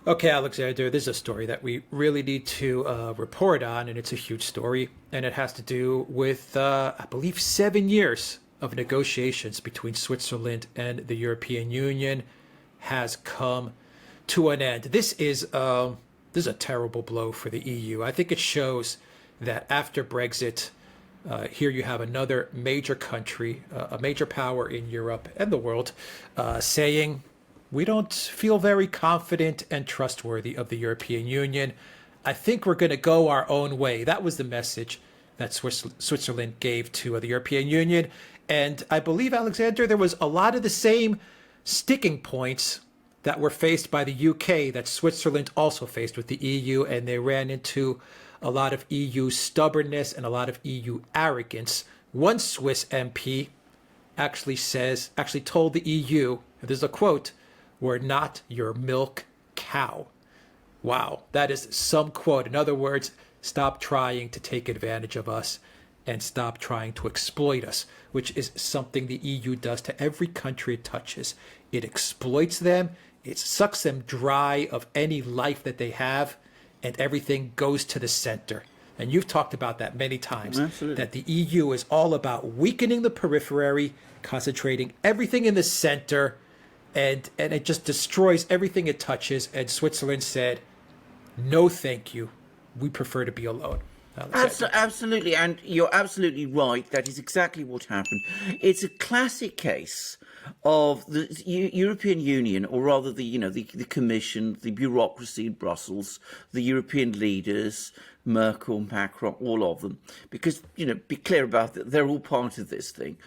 Okay, Alexander, this is a story that we really need to report on, and it's a huge story, and it has to do with, I believe, 7 years of negotiations between Switzerland and the European Union has come to an end. This is a terrible blow for the EU. I think it shows that after Brexit, here you have another major country, a major power in Europe and the world, saying we don't feel very confident and trustworthy of the European Union. I think we're going to go our own way. That was the message that Switzerland gave to the European Union. And I believe, Alexander, there was a lot of the same sticking points that were faced by the UK that Switzerland also faced with the EU, and they ran into a lot of EU stubbornness and a lot of EU arrogance. One Swiss MP actually told the EU, there's a quote, "We're not your milk cow." Wow, that is some quote. In other words, stop trying to take advantage of us and stop trying to exploit us, which is something the EU does to every country it touches. It exploits them, it sucks them dry of any life that they have, and everything goes to the center. And you've talked about that many times. Absolutely. That the EU is all about weakening the periphery, concentrating everything in the center, and it just destroys everything it touches. And Switzerland said, no, thank you. We prefer to be alone. Absolutely, and you're absolutely right. That is exactly what happened. It's a classic case of the European Union, or rather the Commission, the bureaucracy in Brussels, the European leaders, Merkel, Macron, all of them, because, be clear about it, they're all part of this thing.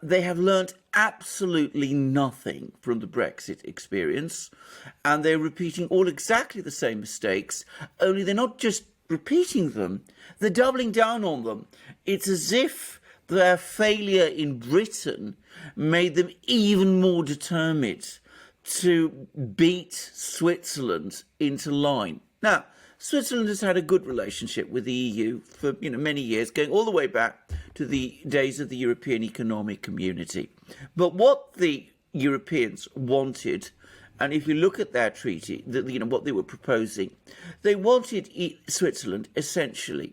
They have learnt absolutely nothing from the Brexit experience, and they're repeating all exactly the same mistakes, only they're not just repeating them, they're doubling down on them. It's as if their failure in Britain made them even more determined to beat Switzerland into line. Now, Switzerland has had a good relationship with the EU for many years, going all the way back to the days of the European Economic Community. But what the Europeans wanted, and if you look at their treaty, what they were proposing, they wanted Switzerland essentially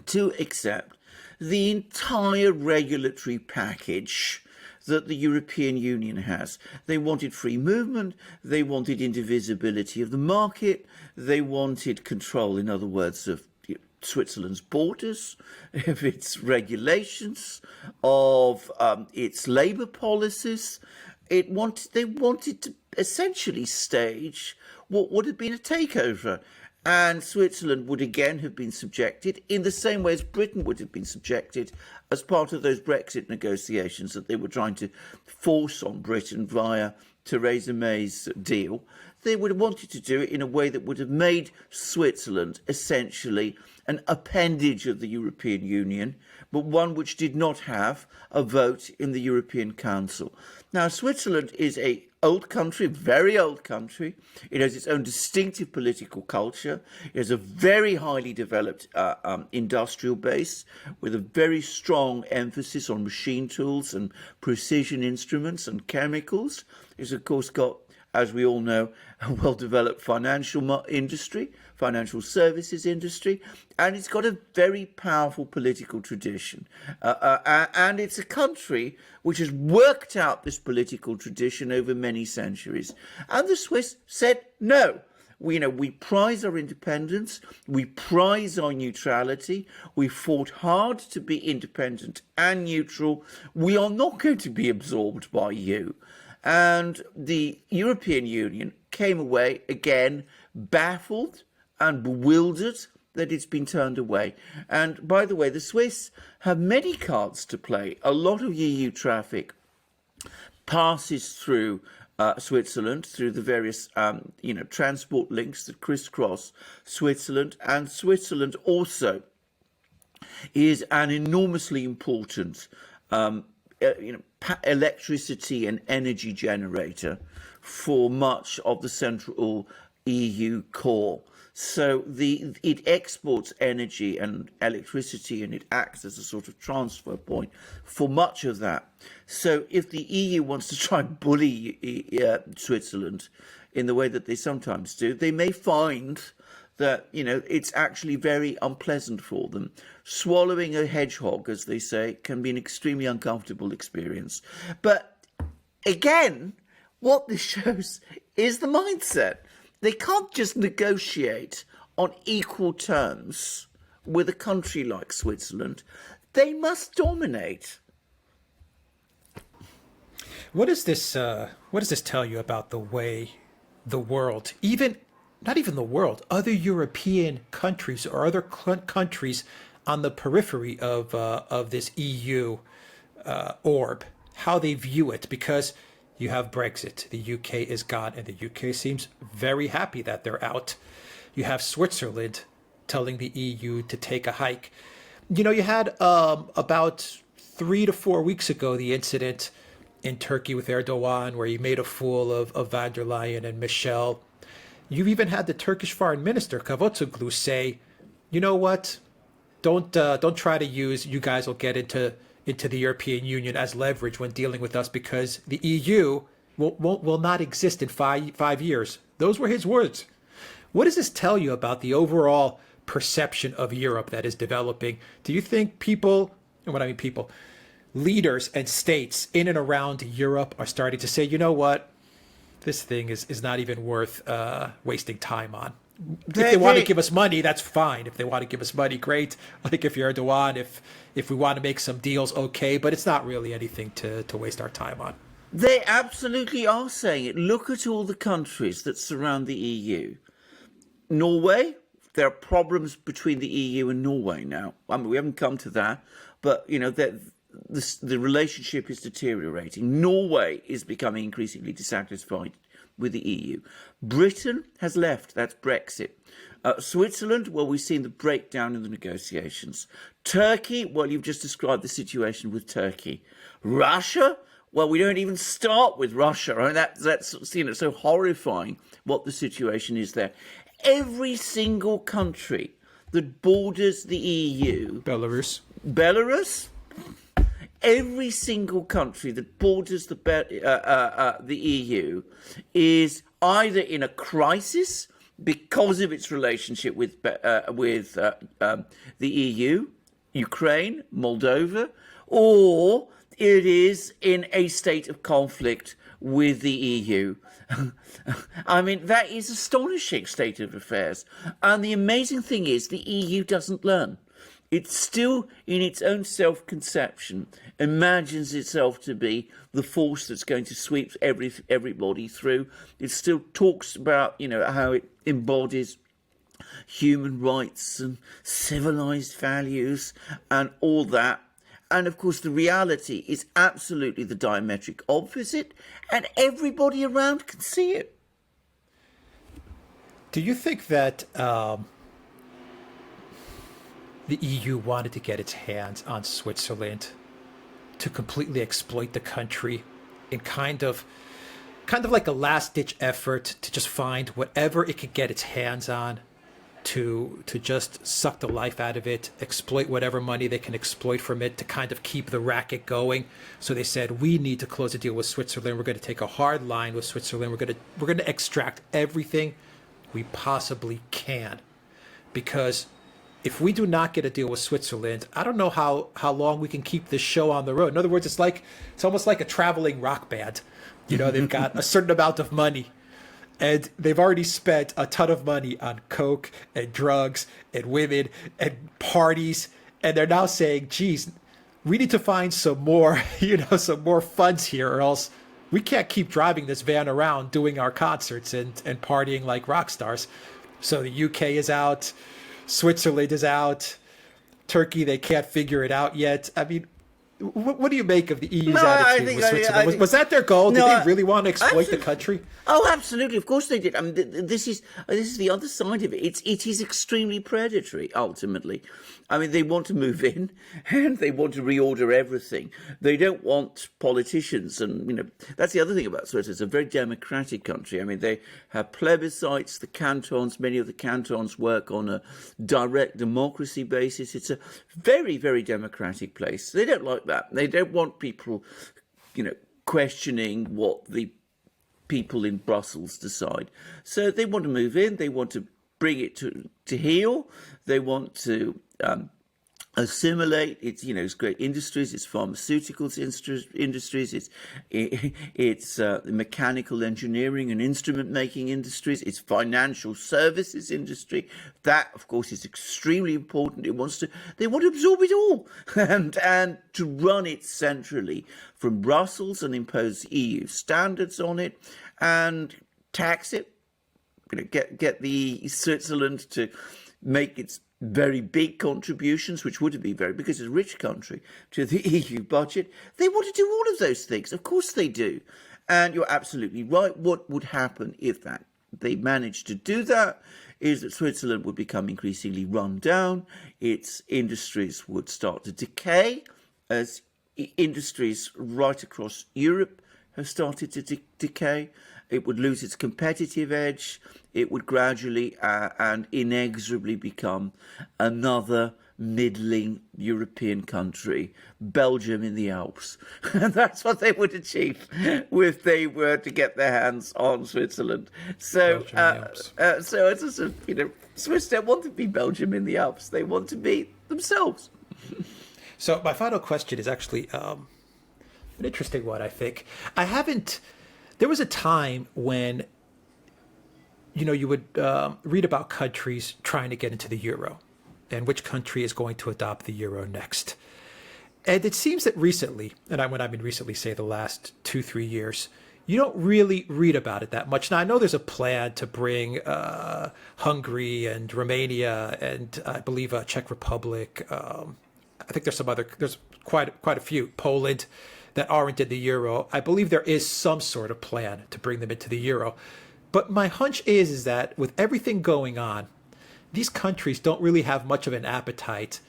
to accept the entire regulatory package that the European Union has. They wanted free movement, they wanted indivisibility of the market, they wanted control, in other words, of Switzerland's borders, of its regulations, of its labour policies. They wanted to essentially stage what would have been a takeover. And Switzerland would again have been subjected in the same way as Britain would have been subjected as part of those Brexit negotiations that they were trying to force on Britain via Theresa May's deal. They would have wanted to do it in a way that would have made Switzerland essentially an appendage of the European Union, but one which did not have a vote in the European Council. Now, Switzerland is an old country, very old country. It has its own distinctive political culture. It has a very highly developed industrial base with a very strong emphasis on machine tools and precision instruments and chemicals. It's, of course, got, as we all know, a well-developed financial industry, financial services industry, and it's got a very powerful political tradition. And it's a country which has worked out this political tradition over many centuries. And the Swiss said no. We prize our independence, we prize our neutrality, we fought hard to be independent and neutral. We are not going to be absorbed by you. And the European Union came away, again, baffled and bewildered that it's been turned away. And by the way, the Swiss have many cards to play. A lot of EU traffic passes through Switzerland, through the various transport links that crisscross Switzerland. And Switzerland also is an enormously important electricity and energy generator for much of the central EU core. So it exports energy and electricity, and it acts as a sort of transfer point for much of that. So if the EU wants to try and bully Switzerland in the way that they sometimes do, they may find that, it's actually very unpleasant for them. Swallowing a hedgehog, as they say, can be an extremely uncomfortable experience. But again, what this shows is the mindset. They can't just negotiate on equal terms with a country like Switzerland. They must dominate. What does this tell you about the way the world, not even the world, other European countries or other countries on the periphery of this EU orb, how they view it? Because you have Brexit, the UK is gone, and the UK seems very happy that they're out. You have Switzerland telling the EU to take a hike. You had about 3 to 4 weeks ago the incident in Turkey with Erdogan, where he made a fool of van der Leyen and Michel. You've even had the Turkish foreign minister, Cavusoglu, say, you know what, don't try to use, you guys will get into the European Union as leverage when dealing with us, because the EU will not exist in five years. Those were his words. What does this tell you about the overall perception of Europe that is developing? Do you think leaders and states in and around Europe are starting to say, you know what, this thing is not even worth wasting time on? If they want to give us money, that's fine. If they want to give us money, great. Like if you're Duran, if we want to make some deals, okay. But it's not really anything to waste our time on. They absolutely are saying it. Look at all the countries that surround the EU. Norway, there are problems between the EU and Norway now. I mean, we haven't come to that, but the relationship is deteriorating. Norway is becoming increasingly dissatisfied with the EU. Britain has left. That's Brexit. Switzerland, well, we've seen the breakdown in the negotiations. Turkey, well, you've just described the situation with Turkey. Russia, well, we don't even start with Russia. I mean, that's so horrifying what the situation is there. Every single country that borders the EU, Belarus, every single country that borders the EU is either in a crisis because of its relationship with the EU, Ukraine, Moldova, or it is in a state of conflict with the EU. I mean, that is an astonishing state of affairs. And the amazing thing is the EU doesn't learn. It's still, in its own self-conception, imagines itself to be the force that's going to sweep everybody through. It still talks about, how it embodies human rights and civilized values and all that. And of course, the reality is absolutely the diametric opposite, and everybody around can see it. Do you think that the EU wanted to get its hands on Switzerland to completely exploit the country in kind of like a last-ditch effort to just find whatever it could get its hands on to just suck the life out of it, exploit whatever money they can exploit from it to kind of keep the racket going? So they said, we need to close a deal with Switzerland. We're going to take a hard line with Switzerland. We're going to extract everything we possibly can, because if we do not get a deal with Switzerland, I don't know how long we can keep this show on the road. In other words, it's almost like a traveling rock band. They've got a certain amount of money, and they've already spent a ton of money on coke and drugs and women and parties, and they're now saying, geez, we need to find some more, some more funds here, or else we can't keep driving this van around doing our concerts and partying like rock stars. So the UK is out. Switzerland is out. Turkey, they can't figure it out yet. I mean, what do you make of the EU's attitude with Switzerland? Was that their goal? Did they really want to exploit the country? Oh, absolutely. Of course they did. I mean, this is the other side of it. It is extremely predatory, ultimately. I mean, they want to move in and they want to reorder everything. They don't want politicians. And, that's the other thing about Switzerland. It's a very democratic country. I mean, they have plebiscites, the cantons. Many of the cantons work on a direct democracy basis. It's a very, very democratic place. They don't like that. They don't want people, questioning what the people in Brussels decide. So they want to move in, they want to bring it to heel, they want to assimilate. It's great industries, it's pharmaceuticals industries, it's mechanical engineering and instrument making industries, it's financial services industry. That, of course, is extremely important. They want to absorb it all and to run it centrally from Brussels and impose EU standards on it and tax it. Get the Switzerland to make its very big contributions, which would be because it's a rich country, to the EU budget. They want to do all of those things. Of course they do. And you're absolutely right. What would happen if they managed to do that is that Switzerland would become increasingly run down. Its industries would start to decay, as industries right across Europe have started to decay. It would lose its competitive edge. It would gradually and inexorably become another middling European country, Belgium in the Alps. And that's what they would achieve if they were to get their hands on Switzerland. So, so it's just, Swiss don't want to be Belgium in the Alps. They want to be themselves. So my final question is actually an interesting one, I think. There was a time when, you would read about countries trying to get into the euro and which country is going to adopt the euro next. And it seems that recently, and when I mean recently, say the last 2-3 years, you don't really read about it that much. Now, I know there's a plan to bring Hungary and Romania and I believe Czech Republic. I think there's quite a few, Poland, that aren't in the euro. I believe there is some sort of plan to bring them into the euro. But my hunch is that with everything going on, these countries don't really have much of an appetite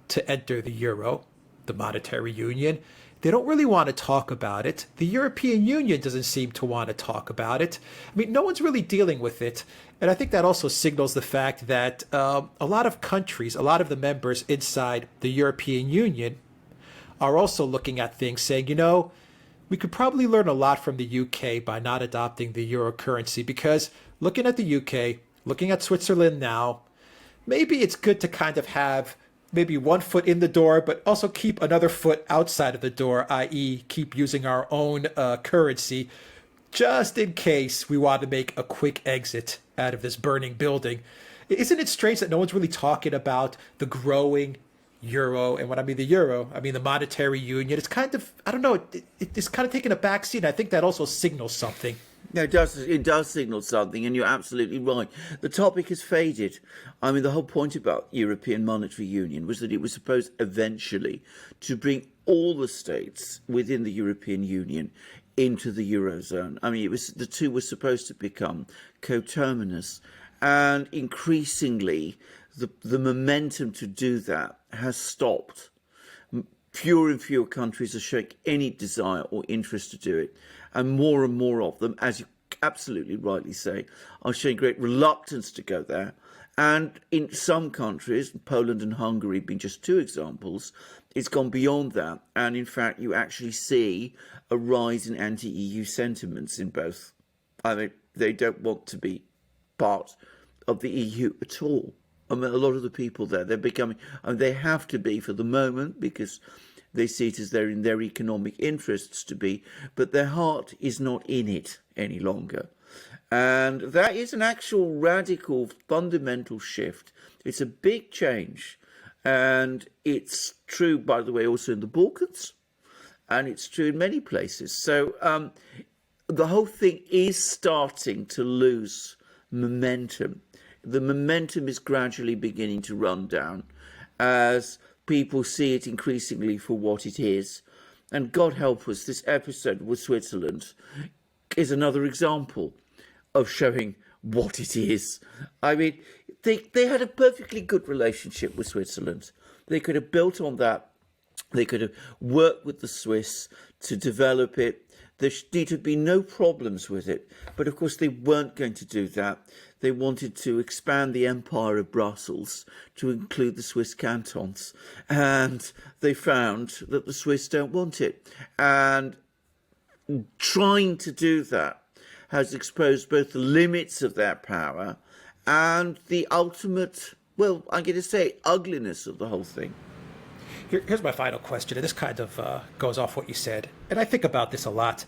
to enter the euro, the monetary union. They don't really want to talk about it. The European Union doesn't seem to want to talk about it. I mean, no one's really dealing with it. And I think that also signals the fact that a lot of countries, a lot of the members inside the European Union are also looking at things saying, we could probably learn a lot from the UK by not adopting the euro currency, because looking at the UK, looking at Switzerland now, maybe it's good to kind of have maybe one foot in the door, but also keep another foot outside of the door, i.e. keep using our own currency, just in case we want to make a quick exit out of this burning building. Isn't it strange that no one's really talking about the growing euro? And when I mean the euro, I mean the monetary union. It's kind of, I don't know, it's kind of taking a backseat. I think that also signals something. No, it does signal something, and you're absolutely right. The topic has faded. I mean, the whole point about European Monetary Union was that it was supposed eventually to bring all the states within the European Union into the Eurozone. I mean, the two were supposed to become coterminous, and increasingly the momentum to do that has stopped. Fewer and fewer countries are showing any desire or interest to do it, and more of them, as you absolutely rightly say, are showing great reluctance to go there. And in some countries, Poland and Hungary being just two examples, it's gone beyond that. And in fact, you actually see a rise in anti-EU sentiments in both. I mean, they don't want to be part of the EU at all. I mean, a lot of the people there, they're becoming, and they have to be for the moment because they see it as they're in their economic interests to be, but their heart is not in it any longer. And that is an actual radical, fundamental shift. It's a big change. And it's true, by the way, also in the Balkans, and it's true in many places. So the whole thing is starting to lose momentum. The momentum is gradually beginning to run down as people see it increasingly for what it is. And God help us, this episode with Switzerland is another example of showing what it is. I mean, they had a perfectly good relationship with Switzerland. They could have built on that. They could have worked with the Swiss to develop it. There need to be no problems with it. But of course, they weren't going to do that. They wanted to expand the empire of Brussels to include the Swiss cantons. And they found that the Swiss don't want it. And trying to do that has exposed both the limits of their power and the ultimate, well, I'm going to say, ugliness of the whole thing. Here's my final question, and this kind of goes off what you said, and I think about this a lot.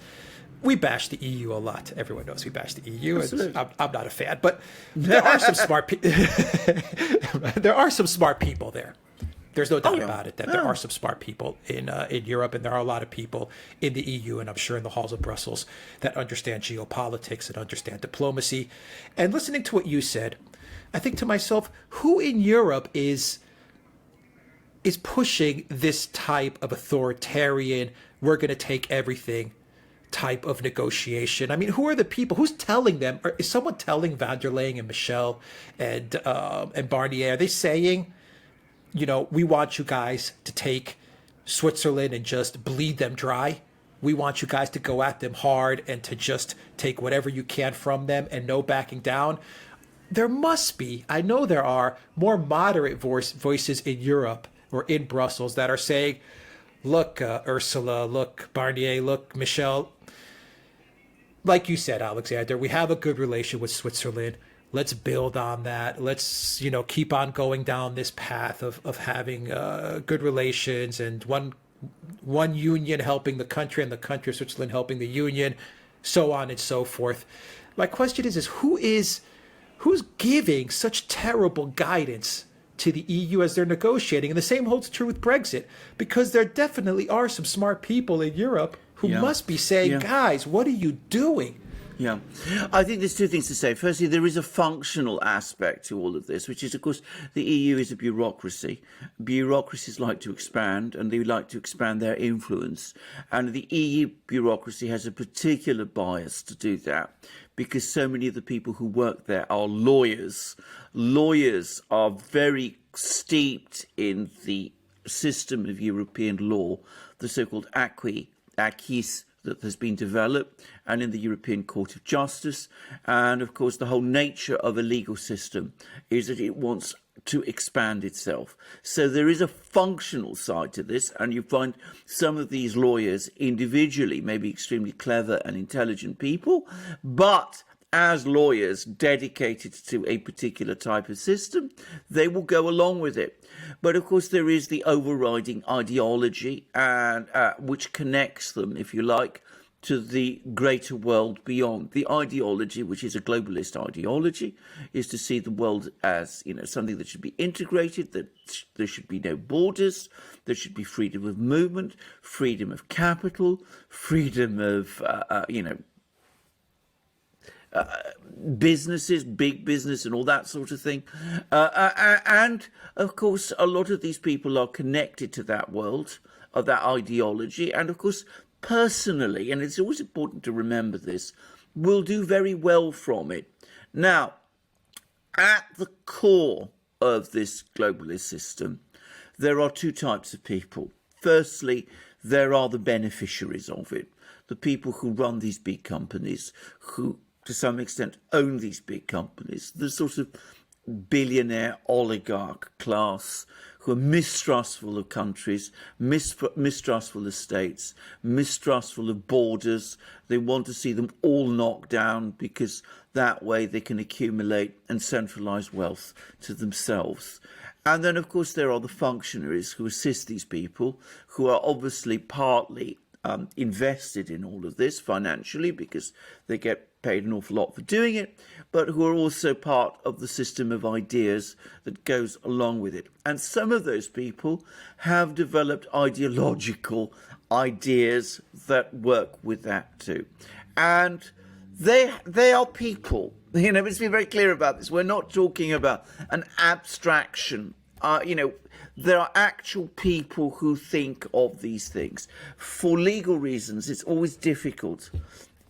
We bash the EU a lot. Everyone knows we bash the EU. I'm not a fan, but there are some smart there are some smart people there. There's no doubt about it that there are some smart people in Europe, and there are a lot of people in the EU, and I'm sure in the halls of Brussels, that understand geopolitics and understand diplomacy. And listening to what you said, I think to myself, who in Europe is pushing this type of authoritarian, we're going to take everything type of negotiation? I mean, who are the people? Who's telling them? Or is someone telling van der Leyen and Michel and Barnier? Are they saying, you know, we want you guys to take Switzerland and just bleed them dry? We want you guys to go at them hard and to just take whatever you can from them and no backing down? There must be, I know there are, more moderate voices in Europe or in Brussels that are saying, look, Ursula, look, Barnier, look, Michel, like you said, Alexander, we have a good relation with Switzerland. Let's build on that. Let's, you know, keep on going down this path of having good relations, and one union helping the country and the country of Switzerland helping the union, so on and so forth. My question is who's giving such terrible guidance to the EU as they're negotiating? And the same holds true with Brexit, because there definitely are some smart people in Europe who must be saying, guys, what are you doing? Yeah, I think there's two things to say. Firstly, there is a functional aspect to all of this, which is, of course, the EU is a bureaucracy. Bureaucracies like to expand, and they like to expand their influence. And the EU bureaucracy has a particular bias to do that, because so many of the people who work there are lawyers. Lawyers are very steeped in the system of European law, the so-called acquis that has been developed, and in the European Court of Justice. And of course, the whole nature of a legal system is that it wants to expand itself. So there is a functional side to this, and you find some of these lawyers individually may be extremely clever and intelligent people, but as lawyers dedicated to a particular type of system, they will go along with it. But of course, there is the overriding ideology, and which connects them, if you like, to the greater world beyond. The ideology, which is a globalist ideology, is to see the world as, you know, something that should be integrated, that there should be no borders, there should be freedom of movement, freedom of capital, freedom of, businesses, big business and all that sort of thing. And of course, a lot of these people are connected to that world, of that ideology. And of course, personally, and it's always important to remember this, will do very well from it. Now, at the core of this globalist system, there are two types of people. Firstly, there are the beneficiaries of it, the people who run these big companies, who to some extent own these big companies, the sort of billionaire oligarch class who are mistrustful of countries, mistrustful of states, mistrustful of borders. They want to see them all knocked down, because that way they can accumulate and centralise wealth to themselves. And then, of course, there are the functionaries who assist these people, who are obviously partly invested in all of this financially, because they get paid an awful lot for doing it, but who are also part of the system of ideas that goes along with it. And some of those people have developed ideological ideas that work with that too. And they are people. You know, let's be very clear about this. We're not talking about an abstraction. There are actual people who think of these things. For legal reasons, it's always difficult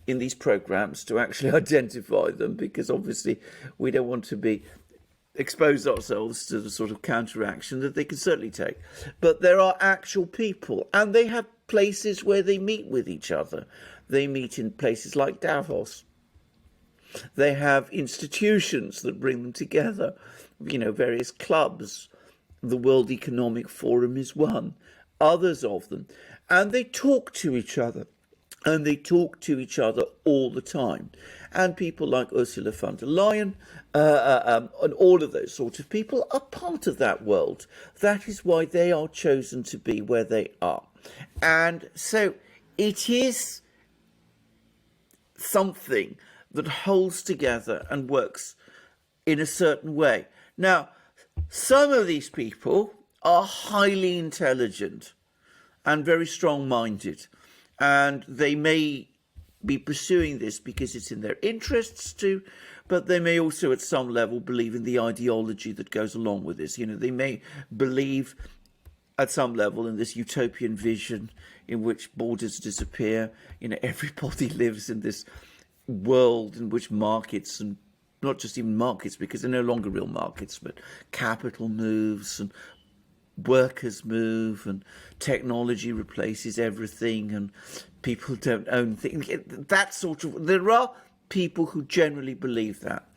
in these programs to actually identify them, because obviously we don't want to expose ourselves to the sort of counteraction that they can certainly take. But there are actual people, and they have places where they meet with each other. They meet in places like Davos. They have institutions that bring them together, various clubs. The World Economic Forum is one, others of them. And they talk to each other. and they talk to each other all the time. And people like Ursula von der Leyen and all of those sorts of people are part of that world. That is why they are chosen to be where they are. And so it is something that holds together and works in a certain way. Now, some of these people are highly intelligent and very strong-minded, and they may be pursuing this because it's in their interests to, but they may also at some level believe in the ideology that goes along with this. You know, they may believe at some level in this utopian vision in which borders disappear. You know, everybody lives in this world in which markets, and not just even markets because they're no longer real markets, but capital moves and workers move and technology replaces everything and people don't own things. That sort of, there are people who generally believe that.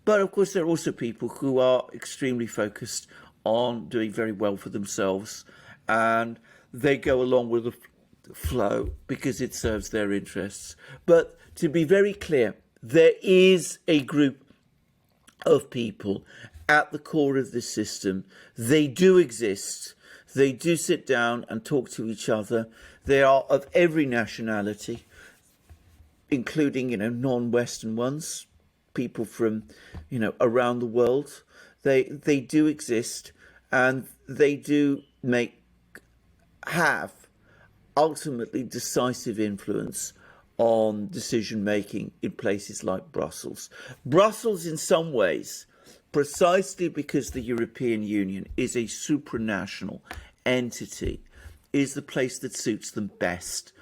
But of course, there are also people who are extremely focused on doing very well for themselves, and they go along with the flow because it serves their interests. But to be very clear, there is a group of people at the core of this system. They do exist. They do sit down and talk to each other. They are of every nationality, including, you know, non-Western ones, people from, you know, around the world. They do exist, and they do have ultimately decisive influence on decision making in places like Brussels. Brussels, in some ways, precisely because the European Union is a supranational entity, is the place that suits them best.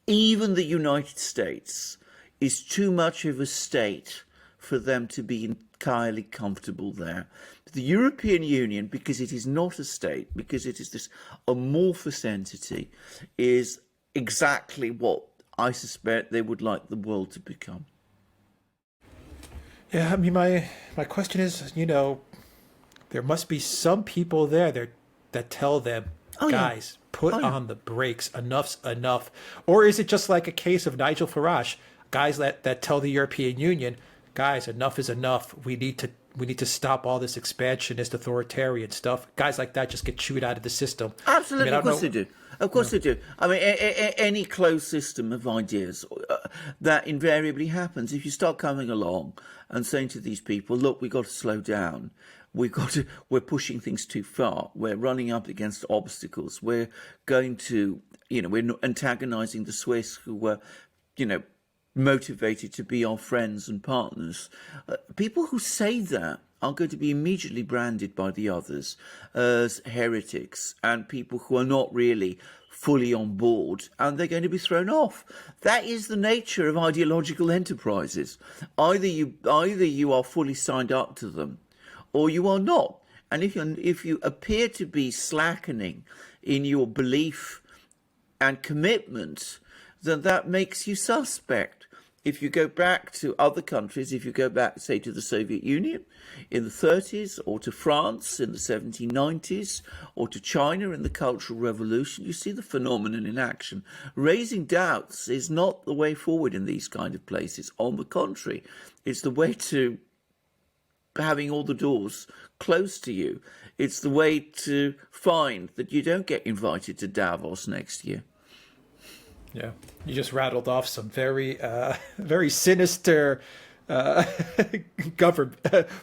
Even the United States is too much of a state for them to be entirely comfortable there. The European Union, because it is not a state, because it is this amorphous entity, is exactly what I suspect they would like the world to become. Yeah, I mean, my question is, you know, there must be some people that tell them, guys, put on the brakes, enough's enough. Or is it just like a case of Nigel Farage, guys that tell the European Union, guys, enough is enough. We need to stop all this expansionist authoritarian stuff. Guys like that just get chewed out of the system. Absolutely, of course they do. Of course they do. I mean, any closed system of ideas, that invariably happens. If you start coming along and saying to these people, look, we've got to slow down. We're pushing things too far. We're running up against obstacles. We're going to, you know, we're antagonizing the Swiss who were, you know, motivated to be our friends and partners. People who say that are going to be immediately branded by the others as heretics and people who are not really fully on board, and they're going to be thrown off. That is the nature of ideological enterprises. Either you are fully signed up to them, or you are not. And if you appear to be slackening in your belief and commitment, then that makes you suspect. If you go back to other countries, if you go back, say, to the Soviet Union in the 30s, or to France in the 1790s, or to China in the Cultural Revolution, you see the phenomenon in action. Raising doubts is not the way forward in these kind of places. On the contrary, it's the way to having all the doors closed to you. It's the way to find that you don't get invited to Davos next year. Yeah, you just rattled off some very, very sinister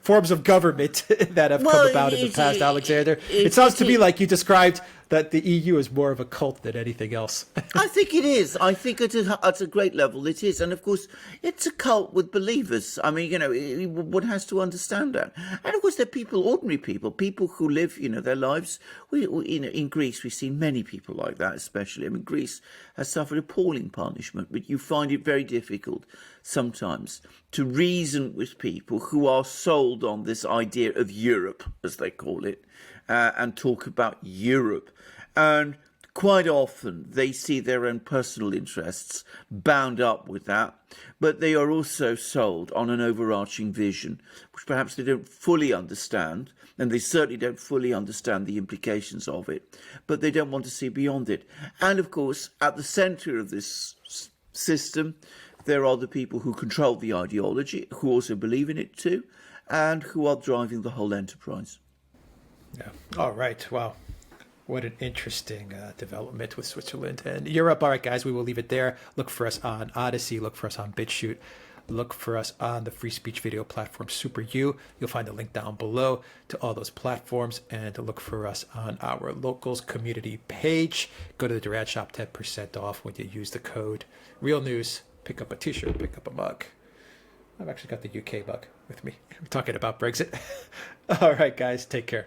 forms of government that have come about in the past, Alexander. It sounds to me like you described that the EU is more of a cult than anything else. I think it is. I think at a great level it is. And of course, it's a cult with believers. I mean, you know, one has to understand that. And of course, they're people, ordinary people, people who live, you know, their lives. In Greece, we've seen many people like that, especially. I mean, Greece has suffered appalling punishment, but you find it very difficult sometimes to reason with people who are sold on this idea of Europe, as they call it, and talk about Europe. And quite often they see their own personal interests bound up with that, but they are also sold on an overarching vision, which perhaps they don't fully understand, and they certainly don't fully understand the implications of it, but they don't want to see beyond it. And of course, at the centre of this system. There are the people who control the ideology, who also believe in it too, and who are driving the whole enterprise. Yeah. All right. Wow. What an interesting development with Switzerland and Europe. All right, guys, we will leave it there. Look for us on Odyssey. Look for us on BitChute. Look for us on the free speech video platform SuperU. You'll find a link down below to all those platforms, and look for us on our locals community page. Go to the Duran shop, 10% off when you use the code REALNEWS. Pick up a t-shirt, pick up a mug. I've actually got the UK mug with me. We're talking about Brexit. All right, guys, take care.